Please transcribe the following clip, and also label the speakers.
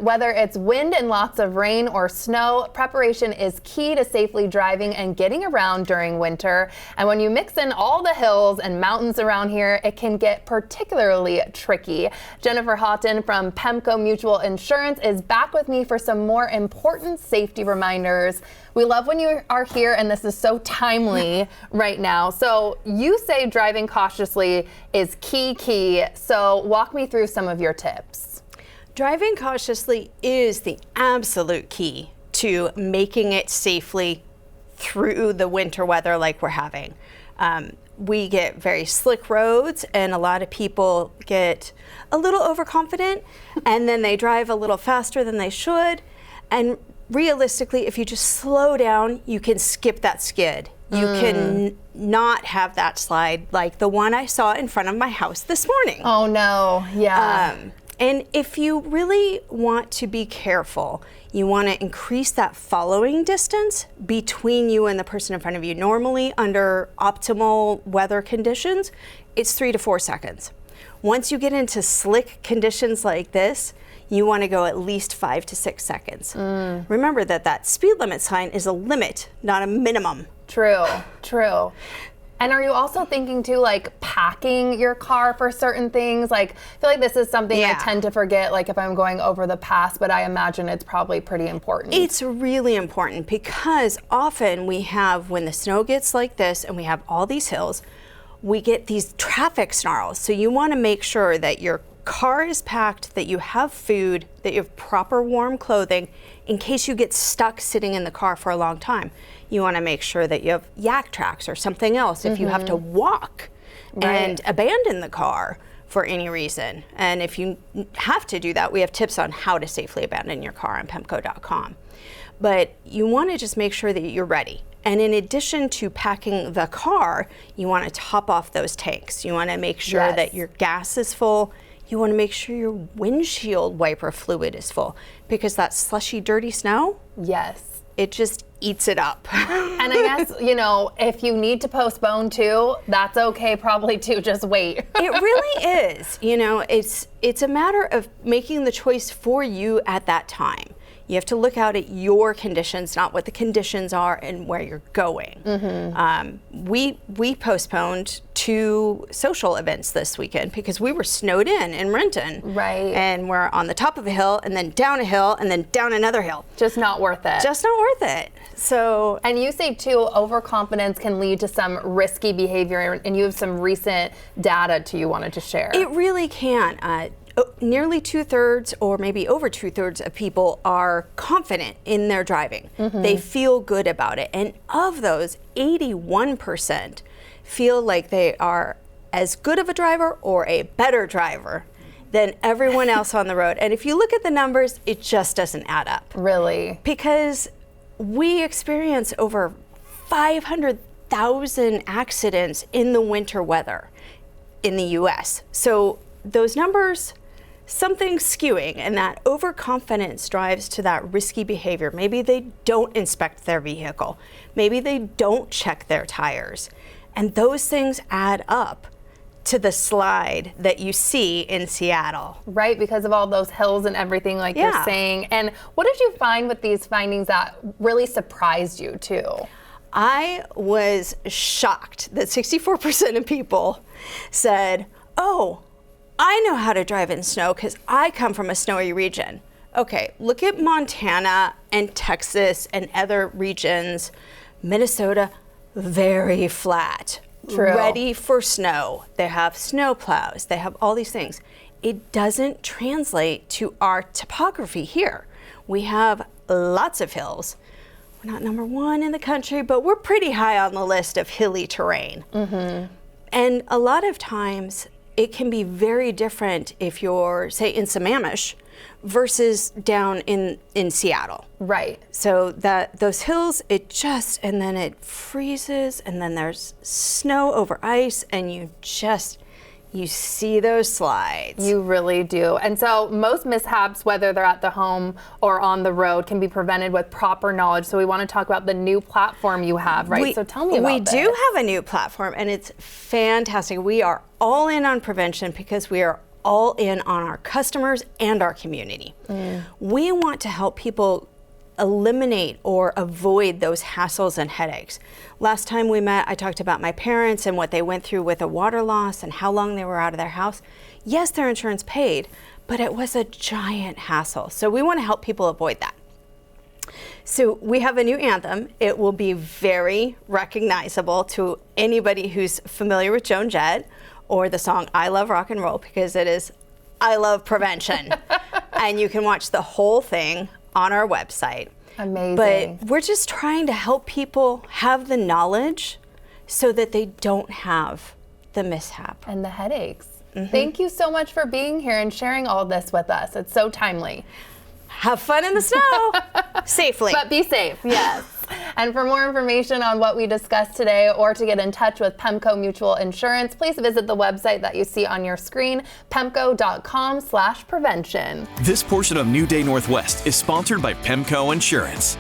Speaker 1: Whether it's wind and lots of rain or snow, preparation is key to safely driving and getting around during winter. And when you mix in all the hills and mountains around here, it can get particularly tricky. Jennifer Houghton from Pemco Mutual Insurance is back with me for some more important safety reminders. We love when you are here, and this is so timely right now. So you say driving cautiously is key. So walk me through some of your tips.
Speaker 2: Driving cautiously is the absolute key to making it safely through the winter weather like we're having. We get very slick roads, and a lot of people get a little overconfident, and then they drive a little faster than they should. And realistically, if you just slow down, you can skip that skid. You can not have that slide like the one I saw in front of my house this morning.
Speaker 1: Oh no, yeah.
Speaker 2: And if you really want to be careful, you want to increase that following distance between you and the person in front of you. Normally, under optimal weather conditions, it's 3 to 4 seconds. Once you get into slick conditions like this, you want to go at least 5 to 6 seconds. Remember that speed limit sign is a limit, not a minimum.
Speaker 1: True. And are you also thinking too, like packing your car for certain things? Like, I feel like this is something I tend to forget, like if I'm going over the pass, but I imagine it's probably pretty important.
Speaker 2: It's really important because often we have, when the snow gets like this and we have all these hills, we get these traffic snarls. So you want to make sure that your car is packed, that you have food, that you have proper warm clothing in case you get stuck sitting in the car for a long time. You want to make sure that you have yak tracks or something else if you have to walk and abandon the car for any reason. And if you have to do that, we have tips on how to safely abandon your car on Pemco.com. But you want to just make sure that you're ready. And in addition to packing the car, you want to top off those tanks. You want to make sure that your gas is full. You want to make sure your windshield wiper fluid is full, because that slushy, dirty snow, it just eats it up.
Speaker 1: And I guess, if you need to postpone too, that's okay probably too, just wait.
Speaker 2: It really is. It's a matter of making the choice for you at that time. You have to look out at your conditions, not what the conditions are and where you're going. We postponed 2 social events this weekend because we were snowed in Renton.
Speaker 1: Right.
Speaker 2: And we're on the top of a hill and then down a hill and then down another hill.
Speaker 1: Just not worth it.
Speaker 2: Just not worth it. So.
Speaker 1: And you say too, overconfidence can lead to some risky behavior, and you have some recent data too you wanted to share.
Speaker 2: It really can. Nearly 2/3 or maybe over 2/3 of people are confident in their driving. They feel good about it. And of those, 81% feel like they are as good of a driver or a better driver than everyone else on the road. And if you look at the numbers, it just doesn't add up.
Speaker 1: Really?
Speaker 2: Because we experience over 500,000 accidents in the winter weather in the US. So those numbers, something's skewing, and that overconfidence drives to that risky behavior. Maybe they don't inspect their vehicle. Maybe they don't check their tires. And those things add up to the slide that you see in Seattle.
Speaker 1: Right, because of all those hills and everything like you're saying. And what did you find with these findings that really surprised you too?
Speaker 2: I was shocked that 64% of people said, oh, I know how to drive in snow because I come from a snowy region. Okay, look at Montana and Texas and other regions. Minnesota, very flat.
Speaker 1: True.
Speaker 2: Ready for snow. They have snow plows. They have all these things. It doesn't translate to our topography here. We have lots of hills. We're not number 1 in the country, but we're pretty high on the list of hilly terrain. And a lot of times, it can be very different if you're, say, in Sammamish versus down in Seattle.
Speaker 1: Right.
Speaker 2: So those hills, and then it freezes, and then there's snow over ice, and you see those slides.
Speaker 1: You really do. And so most mishaps, whether they're at the home or on the road, can be prevented with proper knowledge. So we want to talk about the new platform you have, right? So tell me about this.
Speaker 2: We do have a new platform, and it's fantastic. We are all in on prevention because we are all in on our customers and our community. We want to help people eliminate or avoid those hassles and headaches. Last time we met, I talked about my parents and what they went through with a water loss and how long they were out of their house. Yes, their insurance paid, but it was a giant hassle. So we want to help people avoid that. So we have a new anthem. It will be very recognizable to anybody who's familiar with Joan Jett or the song I Love Rock and Roll, because it is I Love Prevention. And you can watch the whole thing on our website.
Speaker 1: Amazing.
Speaker 2: But we're just trying to help people have the knowledge so that they don't have the mishap.
Speaker 1: And the headaches. Thank you so much for being here and sharing all this with us. It's so timely.
Speaker 2: Have fun in the snow safely.
Speaker 1: But be safe, yes. And for more information on what we discussed today or to get in touch with Pemco Mutual Insurance, please visit the website that you see on your screen, pemco.com/prevention.
Speaker 3: This portion of New Day Northwest is sponsored by Pemco Insurance.